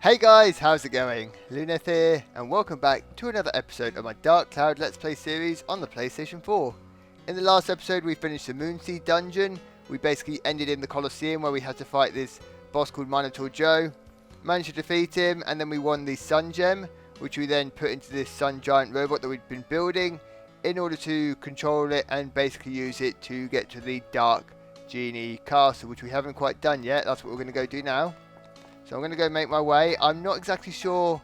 Hey guys, how's it going? Luneth here, and welcome back to another episode of my Dark Cloud Let's Play series on the PlayStation 4. In the last episode we finished the Moonsea dungeon. We basically ended in the Colosseum where we had to fight this boss called Minotaur Joe. Managed to defeat him, and then we won the Sun Gem, which we then put into this Sun Giant robot that we'd been building in order to control it and basically use it to get to the Dark Genie castle, which we haven't quite done yet. That's what we're going to go do now. So I'm going to go make my way. I'm not exactly sure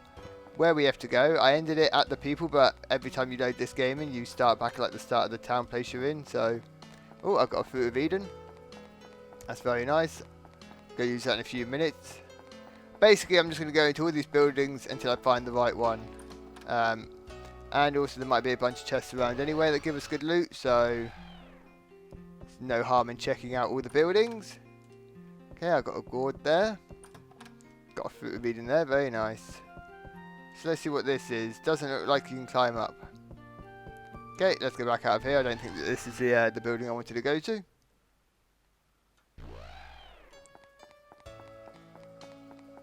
where we have to go. I ended it at the people, but every time you load this game in, you start back at the start of the town place you're in. So, oh, I've got a Fruit of Eden. That's very nice. Go use that in a few minutes. Basically, I'm just going to go into all these buildings until I find the right one. And also there might be a bunch of chests around anyway that give us good loot, so there's no harm in checking out all the buildings. Okay, I've got a gourd there. Got a Fruit of Eden there, very nice. So let's see what this is. Doesn't look like you can climb up. Okay, let's go back out of here. I don't think that this is the building I wanted to go to.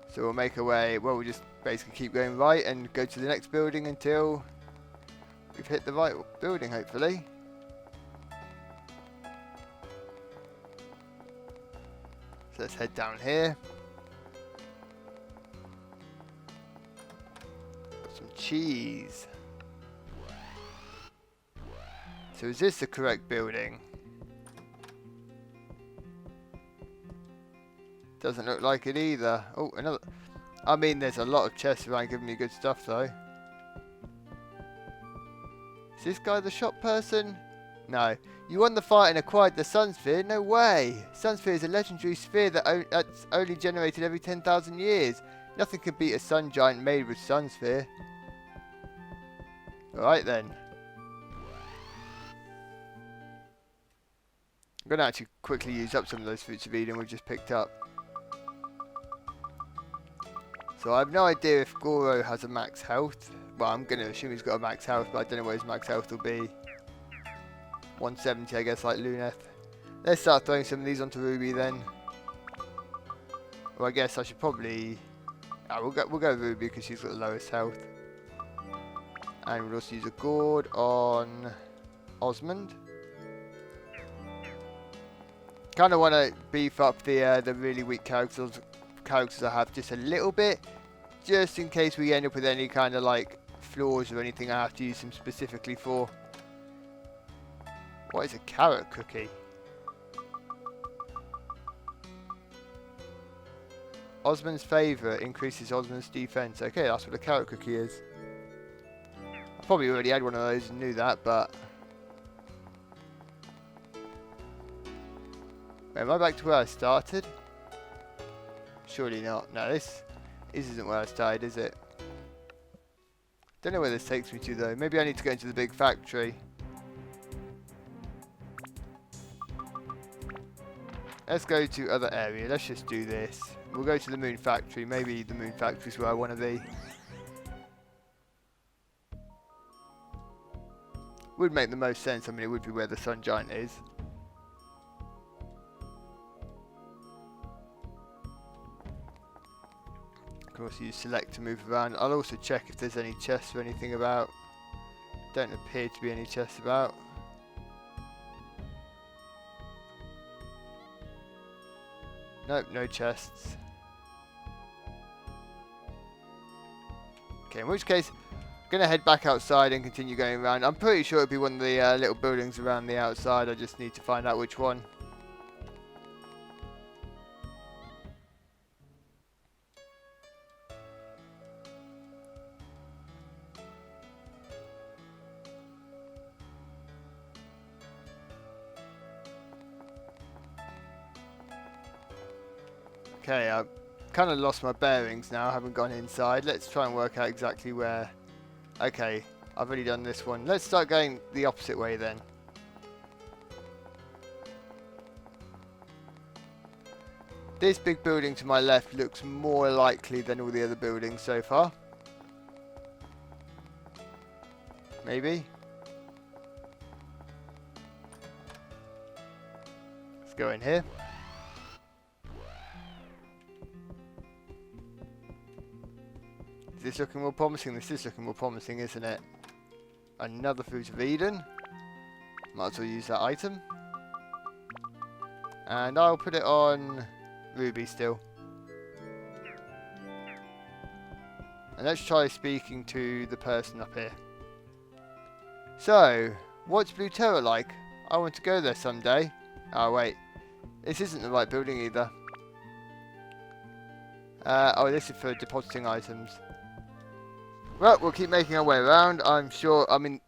So we'll make our way, well, we'll just basically keep going right and go to the next building until we've hit the right building, hopefully. So let's head down here. Cheese. So is this the correct building? Doesn't look like it either. Oh, another. I mean, there's a lot of chests around giving me good stuff though. Is this guy the shop person? No. You won the fight and acquired the Sun Sphere? No way! Sun Sphere is a legendary sphere that's only generated every 10,000 years. Nothing can beat a sun giant made with Sun Sphere. Alright then. I'm going to actually quickly use up some of those Fruits of Eden we've just picked up. So I have no idea if Goro has a max health. Well, I'm going to assume he's got a max health, but I don't know what his max health will be. 170, I guess, like Luneth. Let's start throwing some of these onto Ruby then. Well, I guess I should probably... we'll go Ruby because she's got the lowest health. And we'll also use a gourd on Osmond. Kind of want to beef up the really weak characters I have just a little bit, just in case we end up with any kind of like flaws or anything I have to use them specifically for. What is a carrot cookie? Osmond's favourite increases Osmond's defense. Okay, that's what a carrot cookie is. I probably already had one of those and knew that, but... Wait, am I back to where I started? Surely not. No, this isn't where I started, is it? Don't know where this takes me to, though. Maybe I need to go into the big factory. Let's go to other area. Let's just do this. We'll go to the moon factory. Maybe the moon factory is where I want to be. Would make the most sense. I mean, it would be where the Sun Giant is. I can also use select to move around. I'll also check if there's any chests or anything about. Don't appear to be any chests about. Nope, no chests. Okay, in which case, I'm going to head back outside and continue going around. I'm pretty sure it'll be one of the little buildings around the outside. I just need to find out which one. Okay, I've kind of lost my bearings now. I haven't gone inside. Let's try and work out exactly where... Okay, I've already done this one. Let's start going the opposite way then. This big building to my left looks more likely than all the other buildings so far. Maybe. Let's go in here. Is this looking more promising? This is looking more promising, isn't it? Another Fruit of Eden. Might as well use that item. And I'll put it on Ruby still. And let's try speaking to the person up here. So, what's Blue Terror like? I want to go there someday. Oh wait, this isn't the right building either. Oh, this is for depositing items. Well, we'll keep making our way around. I'm sure, I'm in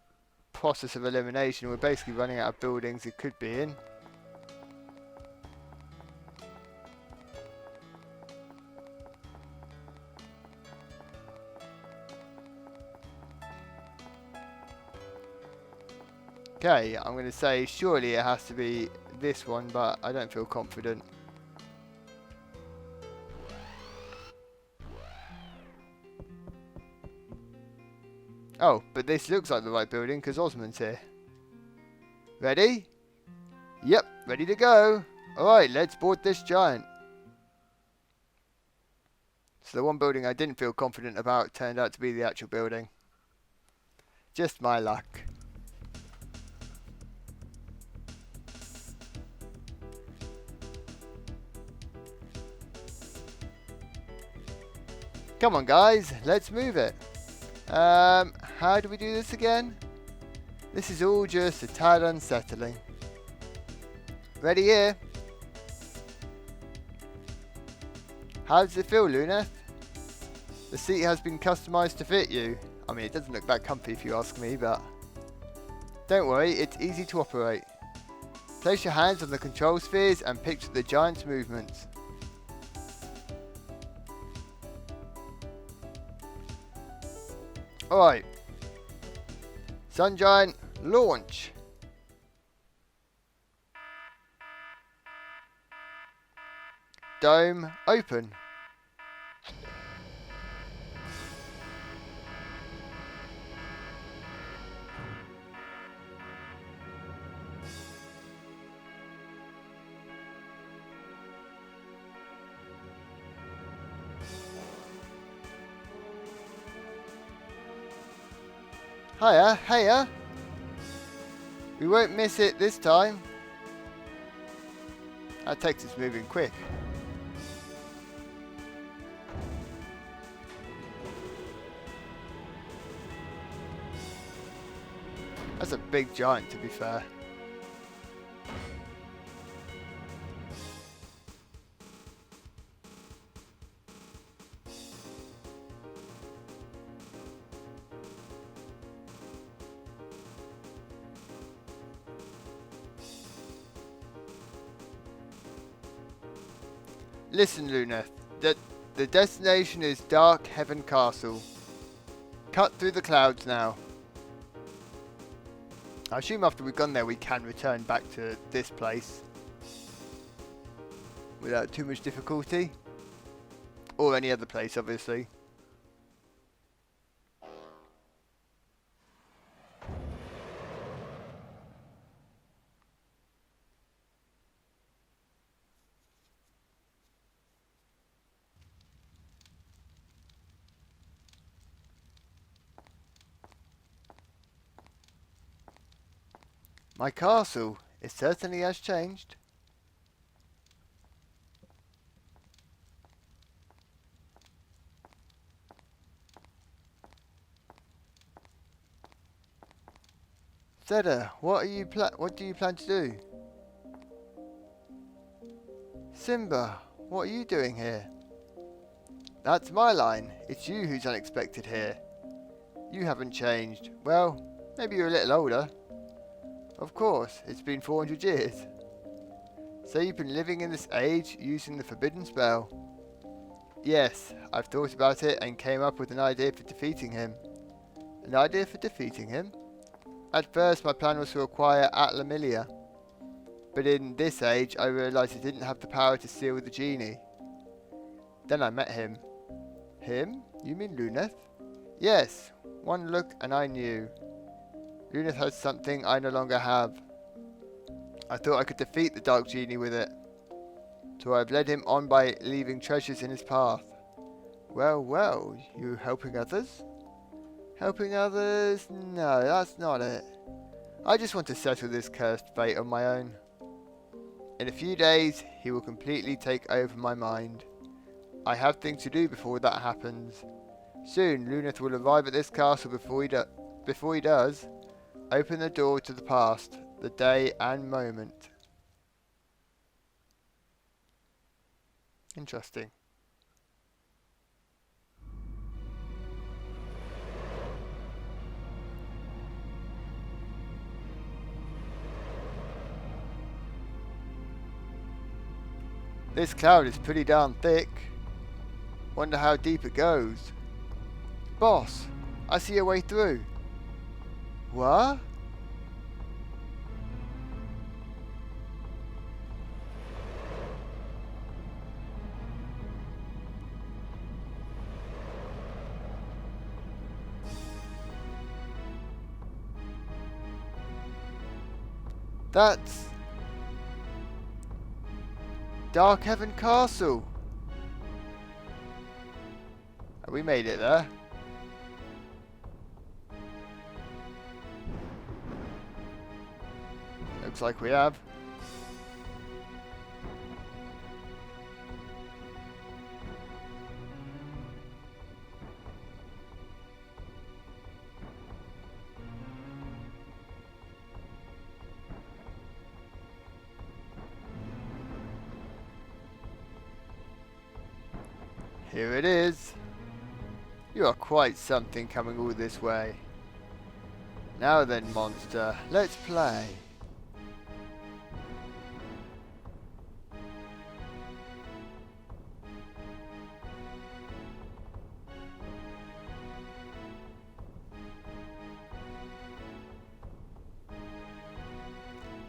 process of elimination. We're basically running out of buildings it could be in. Okay, I'm going to say surely it has to be this one, but I don't feel confident. Oh, but this looks like the right building because Osmond's here. Ready? Yep, ready to go. Alright, let's board this giant. So the one building I didn't feel confident about turned out to be the actual building. Just my luck. Come on guys, let's move it. How do we do this again? This is all just a tad unsettling. Ready here. How does it feel, Luneth? The seat has been customized to fit you. I mean, it doesn't look that comfy if you ask me, but don't worry, it's easy to operate. Place your hands on the control spheres and picture the giant's movements. Alright. Sun Giant, launch. Dome, open. Hiya, hiya. We won't miss it this time. That text is moving quick. That's a big giant, to be fair. Listen, Luneth, the destination is Dark Heaven Castle. Cut through the clouds now. I assume after we've gone there we can return back to this place without too much difficulty. Or any other place, obviously. My castle, it certainly has changed. Seda, what do you plan to do? Simba, what are you doing here? That's my line. It's you who's unexpected here. You haven't changed. Well, maybe you're a little older. Of course, it's been 400 years. So you've been living in this age using the forbidden spell? Yes, I've thought about it and came up with an idea for defeating him. An idea for defeating him? At first my plan was to acquire Atlamilia. But in this age I realised I didn't have the power to seal the genie. Then I met him. Him? You mean Luneth? Yes, one look and I knew. Luneth has something I no longer have. I thought I could defeat the Dark Genie with it. So I've led him on by leaving treasures in his path. Well, well, you helping others? Helping others? No, that's not it. I just want to settle this cursed fate on my own. In a few days, he will completely take over my mind. I have things to do before that happens. Soon, Luneth will arrive at this castle before he does. Open the door to the past, the day and moment. Interesting. This cloud is pretty darn thick. Wonder how deep it goes. Boss, I see a way through. What? That's Dark Heaven Castle. We made it there. Looks like we have. Here it is. You are quite something coming all this way. Now then, monster, let's play.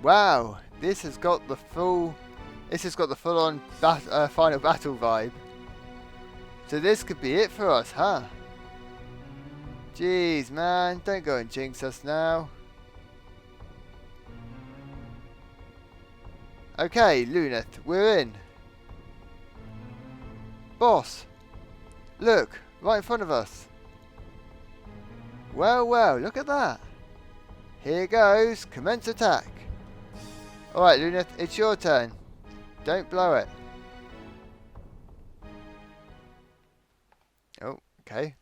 Wow, this has got the full on final battle vibe. So this could be it for us, huh? Jeez, man, don't go and jinx us now. Okay, Luneth, we're in. Boss, look, right in front of us. Well, well, look at that. Here goes, commence attack. Alright, Luneth, it's your turn. Don't blow it. Oh, okay.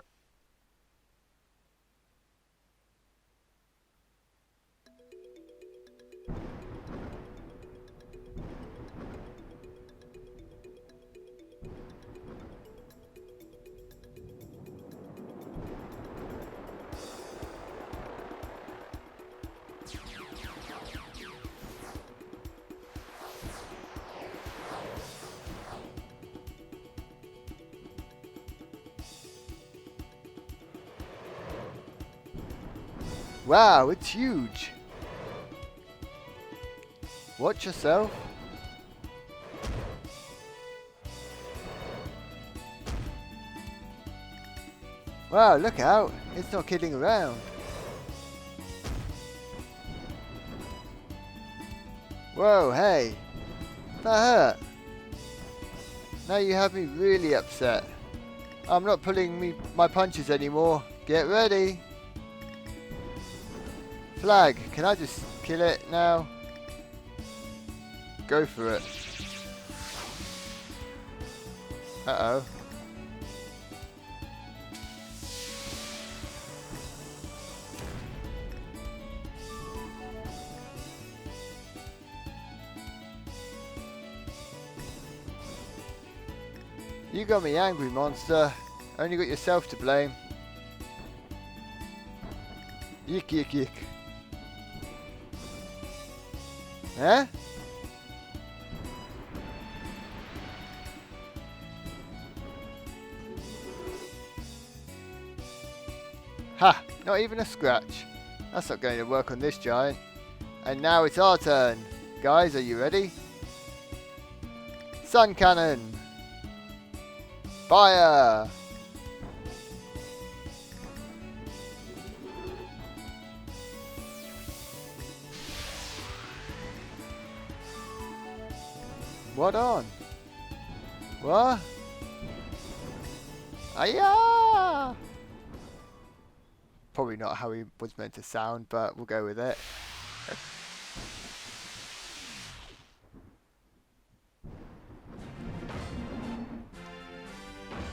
Wow, it's huge. Watch yourself. Wow, look out. It's not kidding around. Whoa, hey. That hurt. Now you have me really upset. I'm not pulling my punches anymore. Get ready. Flag, can I just kill it now? Go for it. Uh-oh. You got me angry, monster. Only got yourself to blame. Yick, yick, yick. Huh? Ha! Not even a scratch. That's not going to work on this giant. And now it's our turn. Guys, are you ready? Sun cannon! Fire! What on? What? Ayah! Probably not how he was meant to sound, but we'll go with it.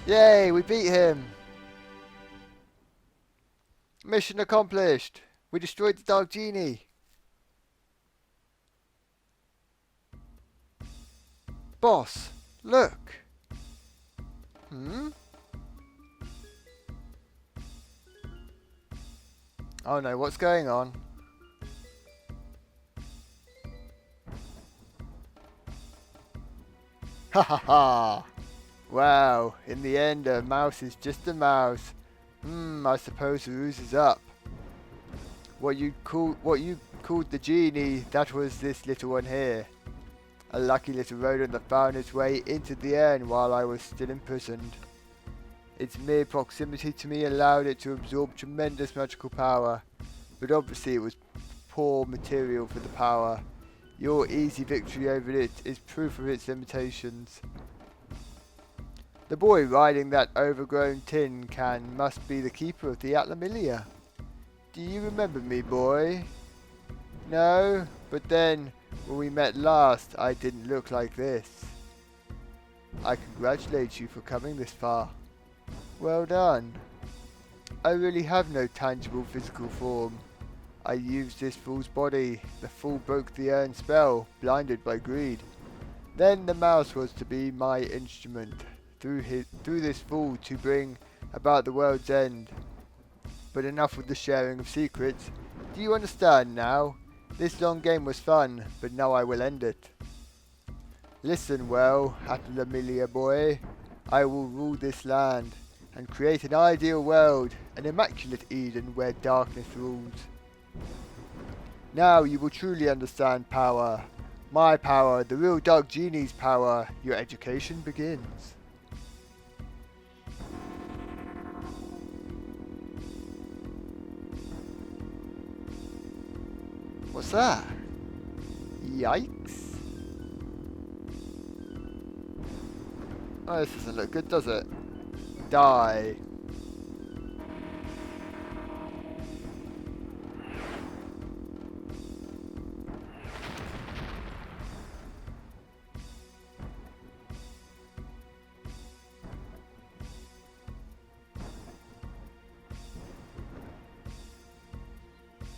Yay, we beat him! Mission accomplished! We destroyed the Dark Genie! Boss, look! Hmm? Oh no, what's going on? Ha ha ha! Wow, in the end a mouse is just a mouse. I suppose the ruse is up. What you called the genie, that was this little one here. A lucky little rodent that found its way into the urn while I was still imprisoned. Its mere proximity to me allowed it to absorb tremendous magical power, but obviously it was poor material for the power. Your easy victory over it is proof of its limitations. The boy riding that overgrown tin can must be the keeper of the Atlamilia. Do you remember me, boy? No, but then, when we met last, I didn't look like this. I congratulate you for coming this far. Well done. I really have no tangible physical form. I used this fool's body. The fool broke the urn spell, blinded by greed. Then the mouse was to be my instrument, through this fool to bring about the world's end. But enough with the sharing of secrets. Do you understand now? This long game was fun, but now I will end it. Listen well, Atlamilia boy. I will rule this land, and create an ideal world, an immaculate Eden where darkness rules. Now you will truly understand power. My power, the real Dark Genie's power. Your education begins. What's that? Yikes. Oh, this doesn't look good, does it? Die.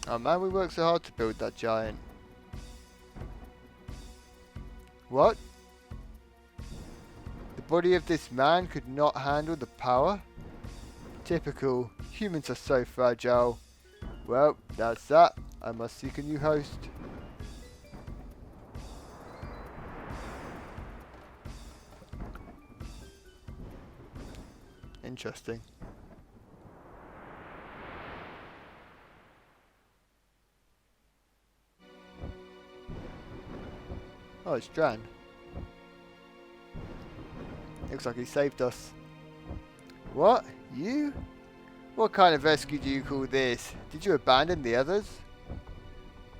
Oh man, we worked so hard to build that giant. What? The body of this man could not handle the power? Typical. Humans are so fragile. Well, that's that. I must seek a new host. Interesting. Oh, it's Dran. Looks like he saved us. What? You? What kind of rescue do you call this? Did you abandon the others?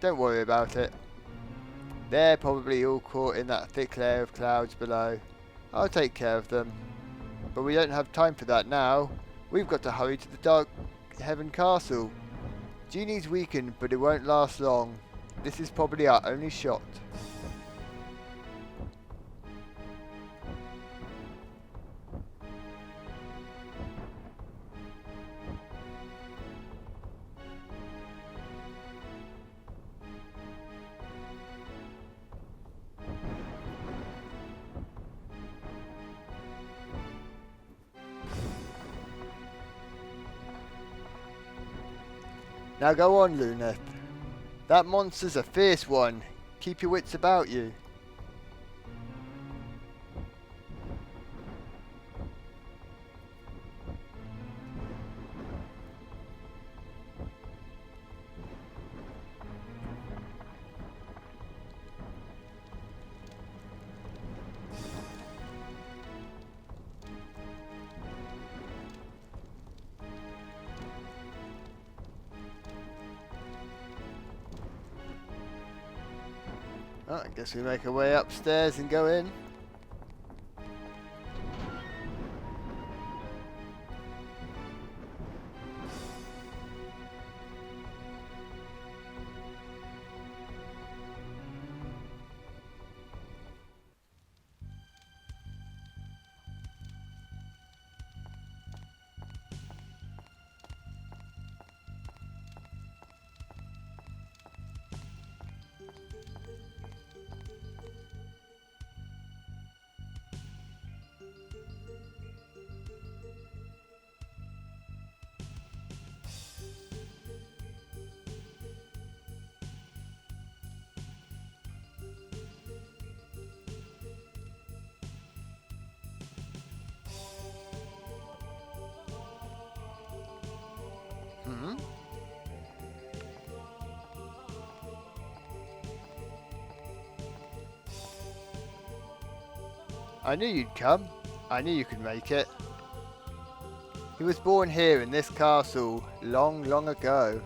Don't worry about it. They're probably all caught in that thick layer of clouds below. I'll take care of them. But we don't have time for that now. We've got to hurry to the Dark Heaven Castle. Genie's weakened, but it won't last long. This is probably our only shot. Now go on, Luneth. That monster's a fierce one. Keep your wits about you. Oh, I guess we make our way upstairs and go in. Hmm? I knew you'd come. I knew you could make it. He was born here in this castle long, long ago.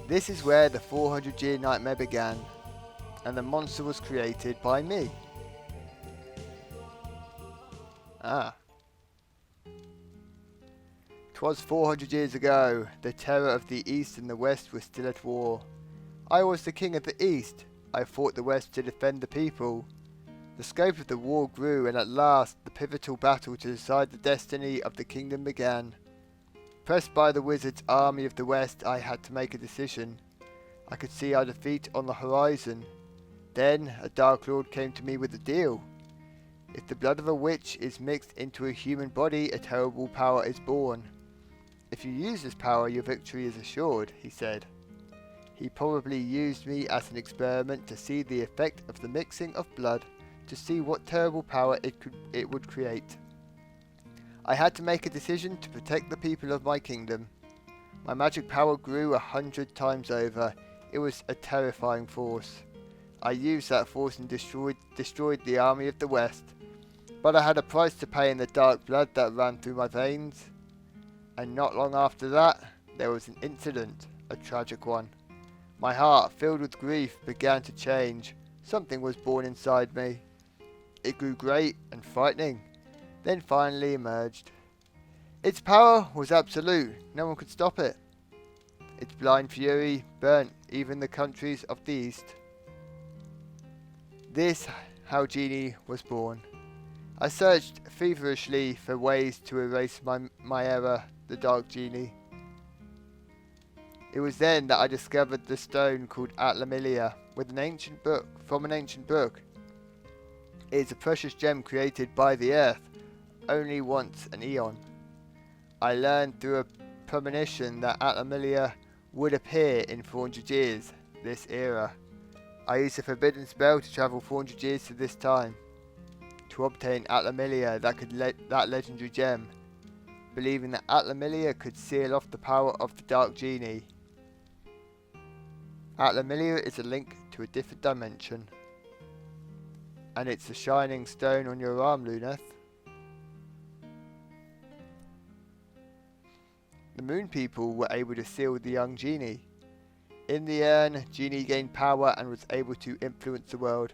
This is where the 400-year nightmare began, and the monster was created by me. Ah. 'Twas 400 years ago. The terror of the East and the West was still at war. I was the king of the East. I fought the West to defend the people. The scope of the war grew, and at last the pivotal battle to decide the destiny of the kingdom began. Pressed by the wizard's army of the West, I had to make a decision. I could see our defeat on the horizon. Then a Dark Lord came to me with a deal. If the blood of a witch is mixed into a human body, a terrible power is born. If you use this power, your victory is assured, he said. He probably used me as an experiment to see the effect of the mixing of blood, to see what terrible power it would create. I had to make a decision to protect the people of my kingdom. My magic power grew 100 times over. It was a terrifying force. I used that force and destroyed the army of the West. But I had a price to pay in the dark blood that ran through my veins. And not long after that, there was an incident, a tragic one. My heart, filled with grief, began to change. Something was born inside me. It grew great and frightening, then finally emerged. Its power was absolute, no one could stop it. Its blind fury burnt even the countries of the East. This how Genie was born. I searched feverishly for ways to erase my error, the Dark Genie. It was then that I discovered the stone called Atlamilia from an ancient book. It is a precious gem created by the earth, only once an eon. I learned through a premonition that Atlamilia would appear in 400 years, this era. I used a forbidden spell to travel 400 years to this time, to obtain Atlamilia that legendary gem, believing that Atlamilia could seal off the power of the Dark Genie. Atlamilia is a link to a different dimension. And it's the shining stone on your arm, Luneth. The Moon People were able to seal the young Genie. In the urn, Genie gained power and was able to influence the world.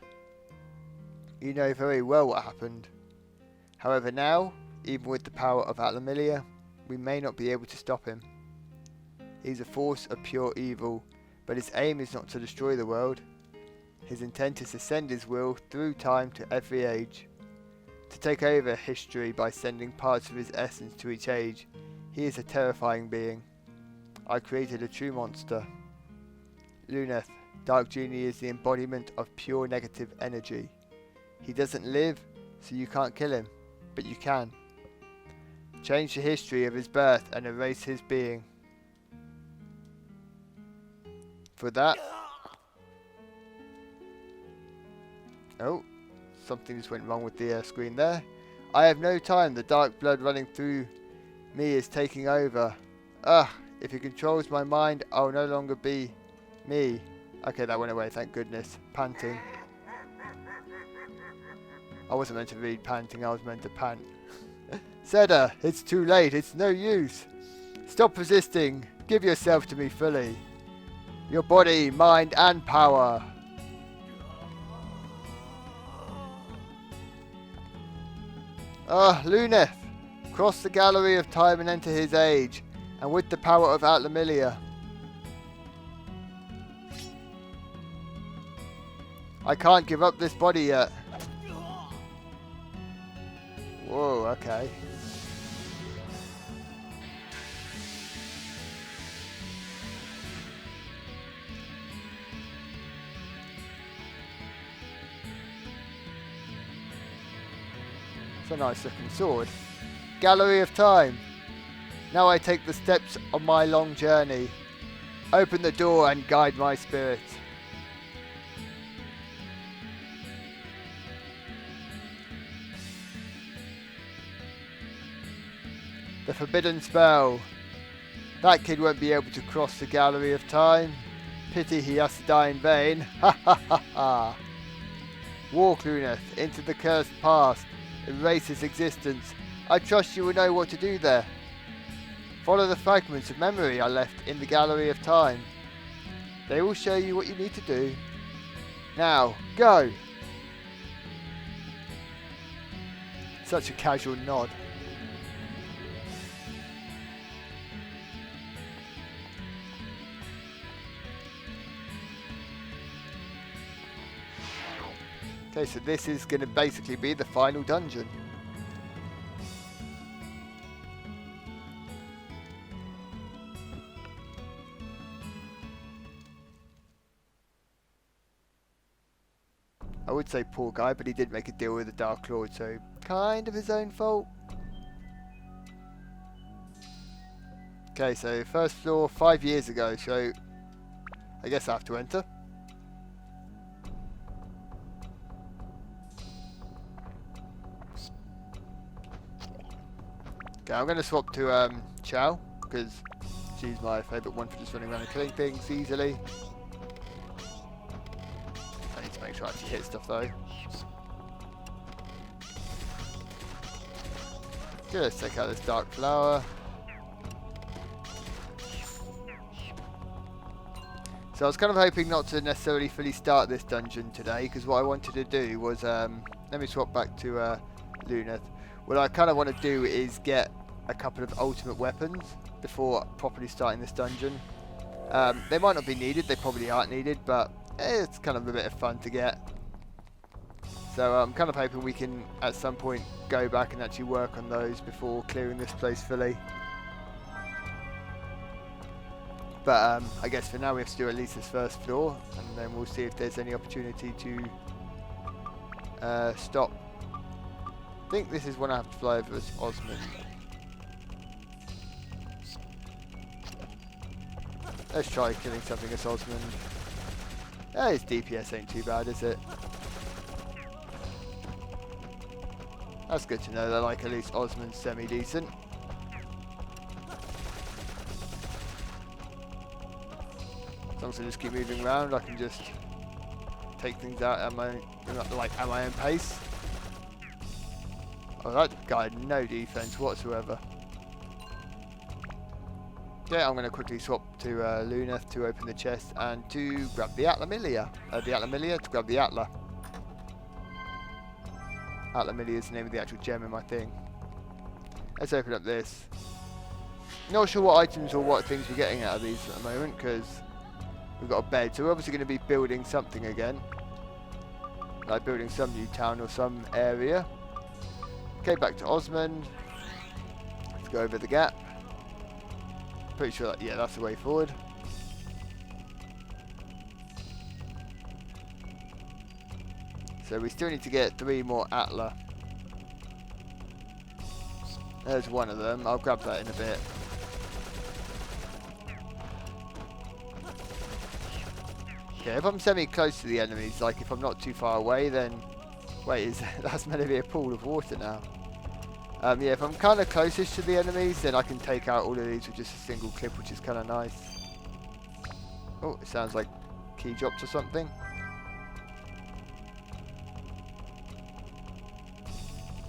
You know very well what happened. However now, even with the power of Atlamilia, we may not be able to stop him. He's a force of pure evil, but his aim is not to destroy the world. His intent is to send his will through time to every age, to take over history by sending parts of his essence to each age. He is a terrifying being. I created a true monster. Luneth, Dark Genie is the embodiment of pure negative energy. He doesn't live, so you can't kill him, but you can. Change the history of his birth and erase his being. For that... Oh, something just went wrong with the screen there. I have no time. The dark blood running through me is taking over. If he controls my mind, I'll no longer be me. Okay, that went away, thank goodness. Panting. I wasn't meant to read panting, I was meant to pant. Seda, it's too late, it's no use. Stop resisting. Give yourself to me fully. Your body, mind, and power. Luneth, cross the gallery of time and enter his age, and with the power of Atlamilia. I can't give up this body yet. Whoa, okay. It's a nice looking sword. Gallery of Time. Now I take the steps on my long journey. Open the door and guide my spirit. The forbidden spell. That kid won't be able to cross the gallery of time. Pity he has to die in vain. Ha ha ha ha. Walk, Luneth, into the cursed past. Erase its existence. I trust you will know what to do there. Follow the fragments of memory I left in the gallery of time. They will show you what you need to do. Now, go! Such a casual nod. Okay, so this is going to basically be the final dungeon. I would say poor guy, but he did make a deal with the Dark Lord, so kind of his own fault. Okay, so first floor 5 years ago, so I guess I have to enter. Okay, I'm going to swap to Xiao, because she's my favourite one for just running around and killing things easily. I need to make sure I actually hit stuff though. Okay, let's take out this dark flower. So I was kind of hoping not to necessarily fully start this dungeon today, because what I wanted to do was, let me swap back to Luneth. What I kind of want to do is get a couple of ultimate weapons before properly starting this dungeon. They might not be needed, they probably aren't needed, but it's kind of a bit of fun to get. So I'm kind of hoping we can at some point go back and actually work on those before clearing this place fully. But I guess for now we have to do at least this first floor, and then we'll see if there's any opportunity to stop. I think this is when I have to fly over as Osmond. Let's try killing something as Osmond. His DPS ain't too bad, is it? That's good to know that, like, at least Osmond's semi-decent. As long as I just keep moving around, I can just take things out at my own pace. Oh, that guy had no defense whatsoever. Yeah, I'm going to quickly swap to Luneth to open the chest and to grab the Atlamilia. To grab the Atla. Atlamilia is the name of the actual gem in my thing. Let's open up this. Not sure what items or what things we're getting out of these at the moment, because we've got a bed. So we're obviously going to be building something again. Like building some new town or some area. Okay, back to Osmond. Let's go over the gap. Pretty sure that, yeah, that's the way forward. So we still need to get 3 more Atla. There's one of them. I'll grab that in a bit. Okay, if I'm semi-close to the enemies, like if I'm not too far away, then... Wait, that's meant to be a pool of water now. Yeah, if I'm kind of closest to the enemies, then I can take out all of these with just a single clip, which is kind of nice. Oh, it sounds like key drops or something.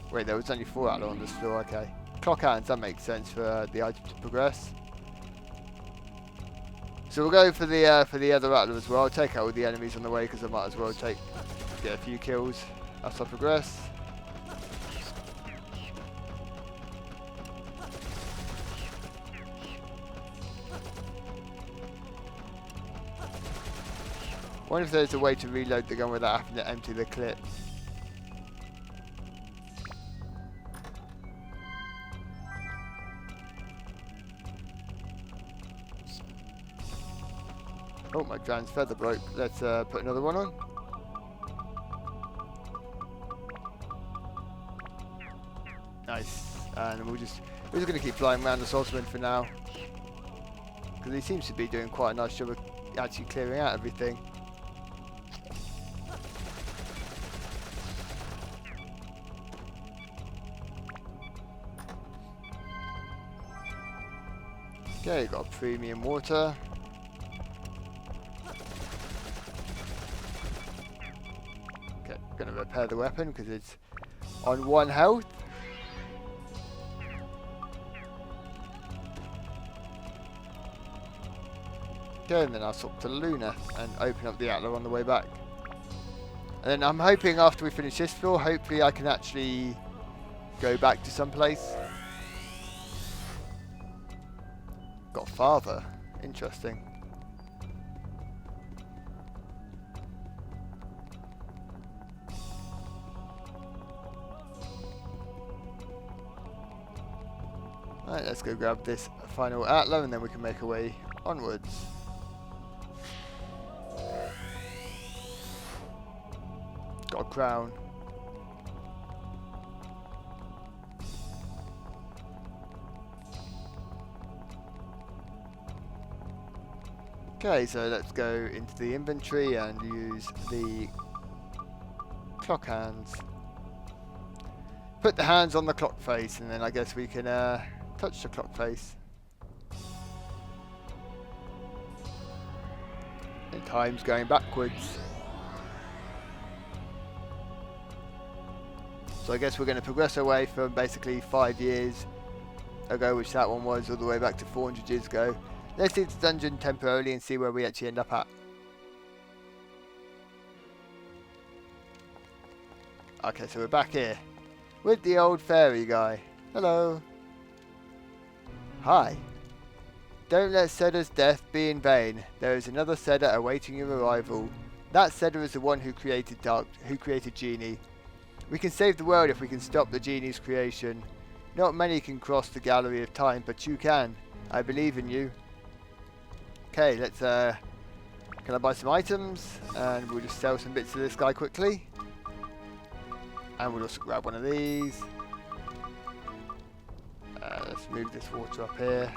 Wait, there was only 4 Atla on this floor, okay. Clock hands, that makes sense for the item to progress. So we'll go for the other Atla as well. I'll take out all the enemies on the way, because I might as well get a few kills as I progress. I wonder if there's a way to reload the gun without having to empty the clip. Oh, my Dran's feather broke. Let's put another one on. Nice. And we're just going to keep flying around the Osmond for now, because he seems to be doing quite a nice job of actually clearing out everything. Okay, got premium water. Okay, gonna repair the weapon because it's on 1 health. Okay, and then I'll swap to Luneth and open up the Atlas on the way back. And then I'm hoping after we finish this floor, hopefully I can actually go back to some place. Got father. Interesting. Alright, let's go grab this final Atlas and then we can make our way onwards. Got a crown. Okay, so let's go into the inventory and use the clock hands. Put the hands on the clock face and then I guess we can touch the clock face. And time's going backwards. So I guess we're going to progress away from basically 5 years ago, which that one was, all the way back to 400 years ago. Let's leave the dungeon temporarily and see where we actually end up at. Okay, so we're back here with the old fairy guy. Hello. Hi. Don't let Seda's death be in vain. There is another Seda awaiting your arrival. That Seda is the one who created Genie. We can save the world if we can stop the Genie's creation. Not many can cross the gallery of time, but you can. I believe in you. Okay, let's can I buy some items? And we'll just sell some bits to this guy quickly. And we'll also grab one of these. Let's move this water up here.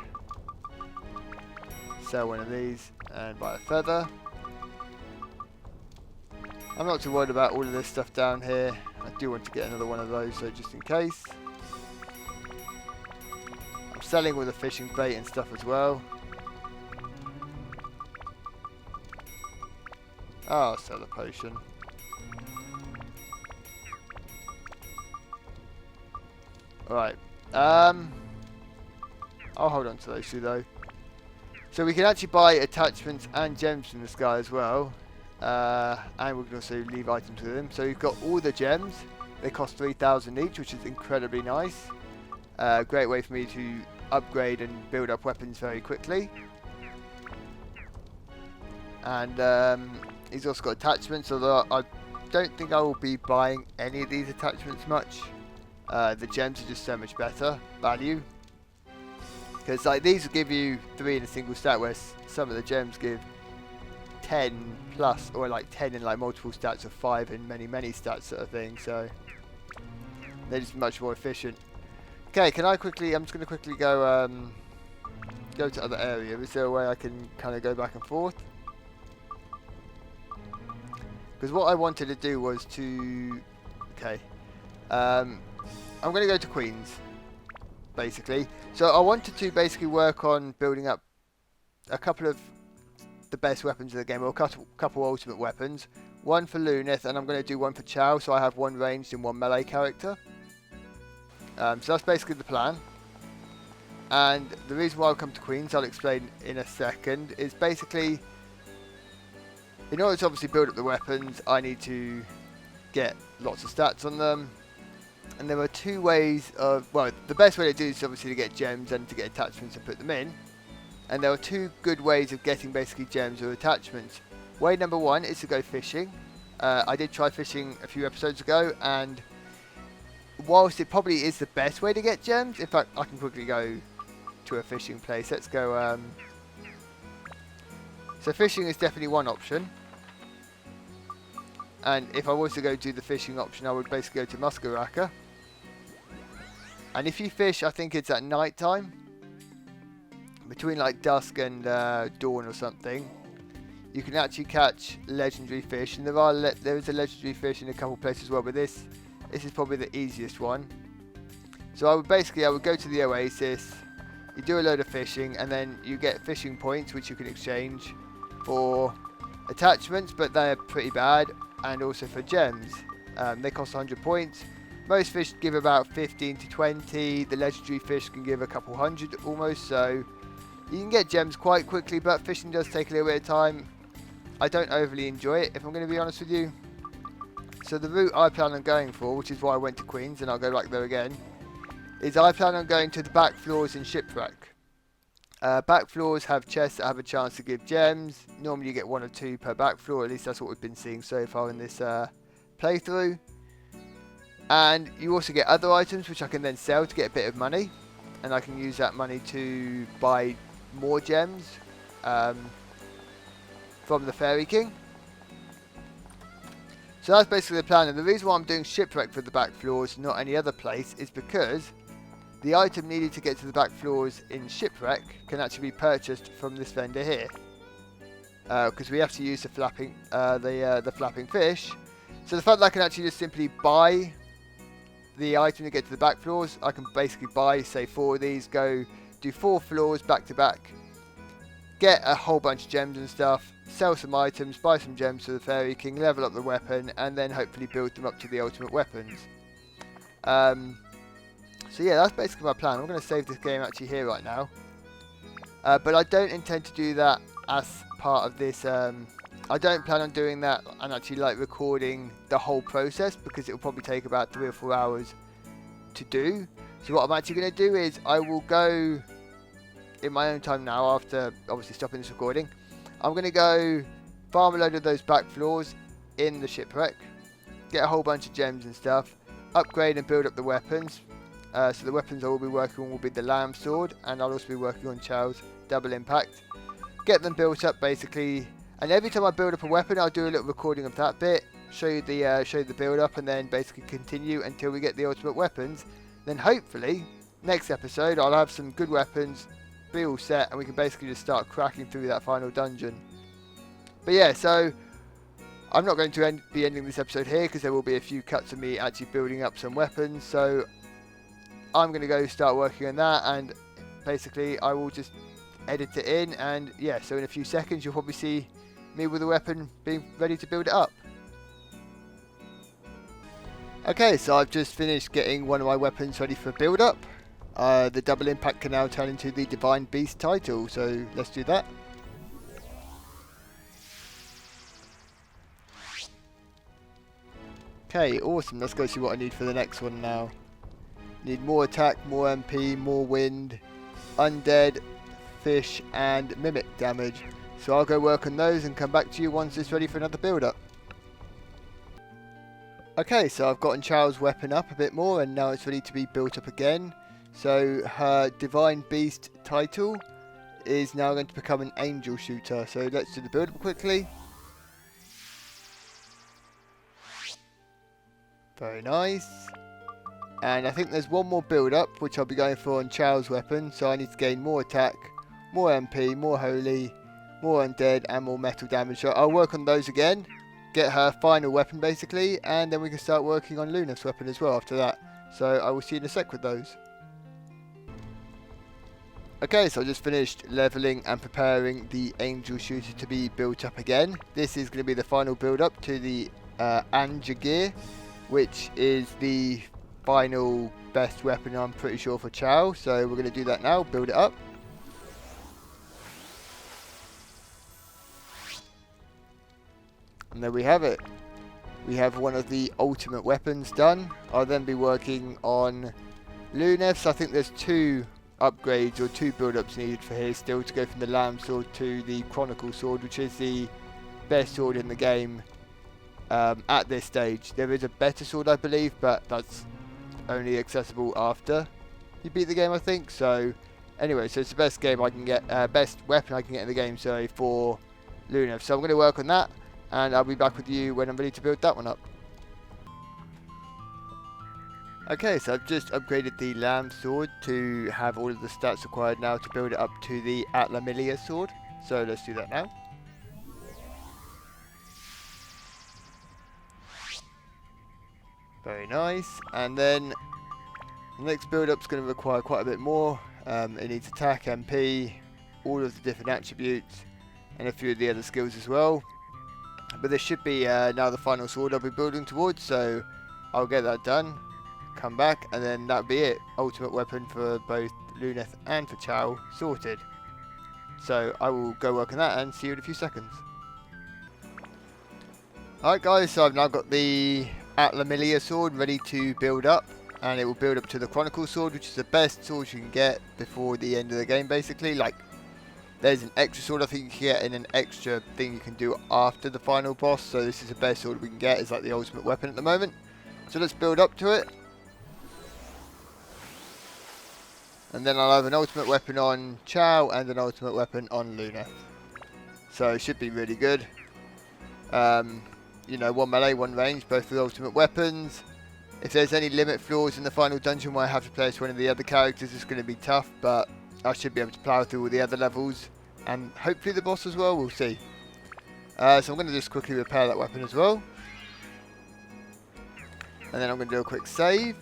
Sell one of these and buy a feather. I'm not too worried about all of this stuff down here. I do want to get another one of those, so just in case. I'm selling all the fishing bait and stuff as well. Oh, I'll sell the potion. Alright. I'll hold on to those two though. So we can actually buy attachments and gems from this guy as well. And we can also leave items with them. So we've got all the gems. They cost 3,000 each, which is incredibly nice. Great way for me to upgrade and build up weapons very quickly. And he's also got attachments, although I don't think I will be buying any of these attachments much. The gems are just so much better value. Because like these will give you 3 in a single stat, whereas some of the gems give 10 plus, or like 10 in like multiple stats, or 5 in many stats sort of thing. So they're just much more efficient. Okay, can I quickly? I'm just going to quickly go go to other area. Is there a way I can kind of go back and forth? Because what I wanted to do was to... Okay. I'm going to go to Queens, basically. So I wanted to basically work on building up a couple of the best weapons in the game, or a couple ultimate weapons. One for Luneth, and I'm going to do one for Xiao, so I have one ranged and one melee character. So that's basically the plan. And the reason why I've come to Queens, I'll explain in a second, is basically... In order to obviously build up the weapons, I need to get lots of stats on them. And there are 2 ways of... Well, the best way to do this is obviously to get gems and to get attachments and put them in. And there are 2 good ways of getting basically gems or attachments. Way number 1 is to go fishing. I did try fishing a few episodes ago, and whilst it probably is the best way to get gems, in fact, I can quickly go to a fishing place. Let's go... So fishing is definitely one option. And if I was to go do the fishing option, I would basically go to Muskaraka. And if you fish, I think it's at night time, between like dusk and dawn or something, you can actually catch legendary fish. And there is a legendary fish in a couple places as well, but this is probably the easiest one. So I would go to the oasis, you do a load of fishing, and then you get fishing points which you can exchange for attachments, but they're pretty bad, and also for gems. They cost 100 points. Most fish give about 15 to 20. The legendary fish can give a couple hundred almost, so you can get gems quite quickly, but fishing does take a little bit of time. I don't overly enjoy it, if I'm going to be honest with you. So the route I plan on going for, which is why I went to Queens, and I'll go back there again, is I plan on going to the back floors in Shipwreck. Back floors have chests that have a chance to give gems. Normally you get 1 or 2 per back floor, at least that's what we've been seeing so far in this playthrough. And you also get other items which I can then sell to get a bit of money, and I can use that money to buy more gems from the Fairy King. So that's basically the plan, and the reason why I'm doing Shipwreck for the back floors, not any other place, is because the item needed to get to the back floors in Shipwreck can actually be purchased from this vendor here. Because we have to use the flapping fish. So the fact that I can actually just simply buy the item to get to the back floors, I can basically buy, say, 4 of these, go do 4 floors back to back, get a whole bunch of gems and stuff, sell some items, buy some gems for the Fairy King, level up the weapon, and then hopefully build them up to the ultimate weapons. So yeah, that's basically my plan. I'm going to save this game actually here right now. But I don't intend to do that as part of this. I don't plan on doing that and actually like recording the whole process, because it will probably take about 3 or 4 hours to do. So what I'm actually going to do is I will go in my own time now, after obviously stopping this recording. I'm going to go farm a load of those back floors in the Shipwreck, get a whole bunch of gems and stuff, upgrade and build up the weapons. So the weapons I will be working on will be the Lamb Sword, and I'll also be working on Xiao's Double Impact. Get them built up basically, and every time I build up a weapon I'll do a little recording of that bit, show you the build up, and then basically continue until we get the ultimate weapons. Then hopefully next episode I'll have some good weapons, be all set, and we can basically just start cracking through that final dungeon. But yeah, so I'm not going to be ending this episode here, because there will be a few cuts of me actually building up some weapons. So I'm going to go start working on that, and basically I will just edit it in, and yeah, so in a few seconds you'll probably see me with the weapon being ready to build it up. Okay, so I've just finished getting one of my weapons ready for build up. The Double Impact can now turn into the Divine Beast title, so let's do that. Okay, awesome, let's go see what I need for the next one now. Need more attack, more MP, more wind, undead, fish, and mimic damage. So I'll go work on those and come back to you once it's ready for another build up. Okay, so I've gotten Xiao's weapon up a bit more, and now it's ready to be built up again. So her Divine Beast title is now going to become an angel shooter. So let's do the build up quickly. Very nice. And I think there's one more build up which I'll be going for on Xiao's weapon. So I need to gain more attack, more MP, more holy, more undead, and more metal damage. So I'll work on those again, get her final weapon basically, and then we can start working on Luneth's weapon as well after that. So I will see you in a sec with those. Okay, so I just finished leveling and preparing the angel shooter to be built up again. This is going to be the final build up to the Ange Gear, which is the final best weapon I'm pretty sure for Xiao. So we're going to do that now, build it up. And there we have it. We have one of the ultimate weapons done. I'll then be working on Luneth's. I think there's 2 upgrades or 2 build-ups needed for his still, to go from the Lamb Sword to the Chronicle Sword, which is the best sword in the game at this stage. There is a better sword I believe, but that's only accessible after you beat the game, I think. So anyway, so it's the best game I can get, best weapon I can get in the game, sorry, for Luneth. So I'm going to work on that, and I'll be back with you when I'm ready to build that one up. Okay, so I've just upgraded the Lamb Sword to have all of the stats required now to build it up to the Atlamilia sword. So let's do that now. Very nice. And then the next build up is going to require quite a bit more It needs attack, MP, all of the different attributes, and a few of the other skills as well. But this should be now the final sword I'll be building towards, so I'll get that done, come back, and then that'll be it. Ultimate weapon for both Luneth and for Xiao sorted. So I will go work on that and see you in a few seconds. Alright guys, so I've now got the Atlamilia sword ready to build up, and it will build up to the Chronicle Sword, which is the best sword you can get before the end of the game basically. Like, there's an extra sword I think you can get and an extra thing you can do after the final boss, so this is the best sword we can get. It's like the ultimate weapon at the moment. So let's build up to it. And then I'll have an ultimate weapon on Xiao and an ultimate weapon on Luneth. So it should be really good. You know, one melee, one range, both with ultimate weapons. If there's any limit flaws in the final dungeon where I have to play as one of the other characters, it's going to be tough, but I should be able to plow through all the other levels. And hopefully the boss as well, we'll see. So I'm going to just quickly repair that weapon as well. And then I'm going to do a quick save.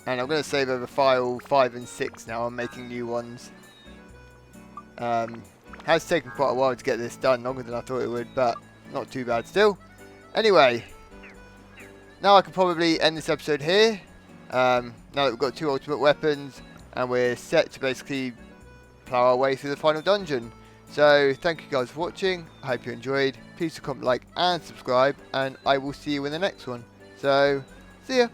And I'm going to save over file 5 and 6 now. I'm making new ones. Has taken quite a while to get this done, longer than I thought it would, but not too bad still. Anyway, now I can probably end this episode here. Now that we've got 2 ultimate weapons, and we're set to basically plow our way through the final dungeon. So, thank you guys for watching. I hope you enjoyed. Please comment, like, and subscribe, and I will see you in the next one. So, see ya!